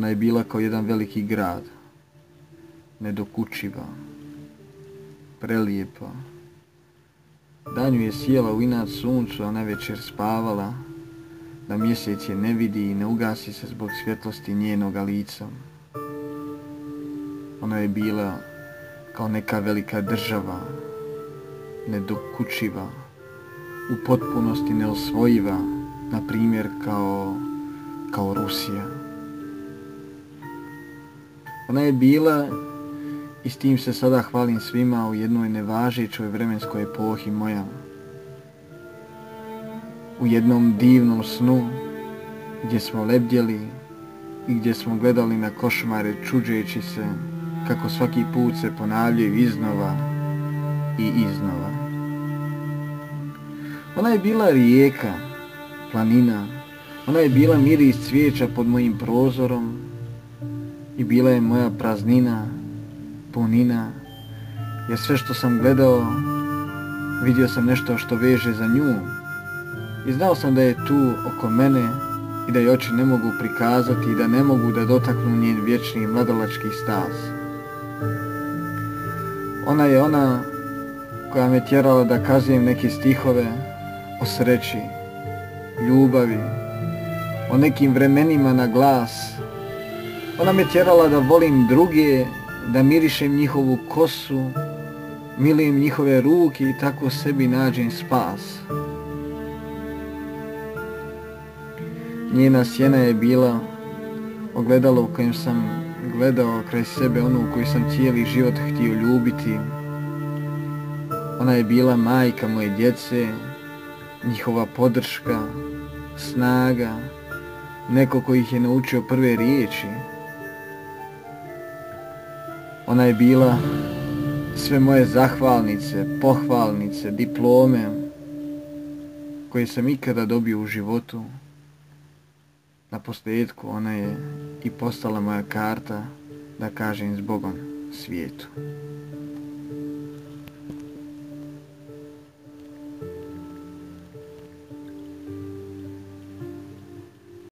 Ona je bila kao jedan veliki grad, nedokučiva, prelijepa. Danju je sjela u inat suncu, a navečer spavala, da mjesec je ne vidi i ne ugasi se zbog svjetlosti njenoga lica. Ona je bila kao neka velika država, nedokučiva, u potpunosti neosvojiva, na primjer kao Rusija. Ona je bila, i s tim se sada hvalim svima, u jednoj nevažećoj vremenskoj epohi moja, u jednom divnom snu gdje smo lebdjeli i gdje smo gledali na košmare čuđeći se kako svaki put se ponavljaju iznova i iznova. Ona je bila rijeka, planina, ona je bila miris cvijeća pod mojim prozorom i bila je moja praznina, punina, jer sve što sam gledao, vidio sam nešto što veže za nju i znao sam da je tu oko mene i da je oči ne mogu prikazati i da ne mogu da dotaknu njen vječni mladalački stas. Ona je ona koja me tjerala da kazujem neke stihove o sreći, ljubavi, o nekim vremenima na glas. Ona me tjerala da volim druge, da mirišem njihovu kosu, milim njihove ruke i tako sebi nađem spas. Njena sjena je bila ogledalo u kojem sam gledao kraj sebe onu koju sam cijeli život htio ljubiti. Ona je bila majka moje djece, njihova podrška, snaga, neko koji ih je naučio prve riječi. Ona je bila sve moje zahvalnice, pohvalnice, diplome koje sam ikada dobio u životu. Naposljetku ona je i postala moja karta da kažem zbogom svijetu.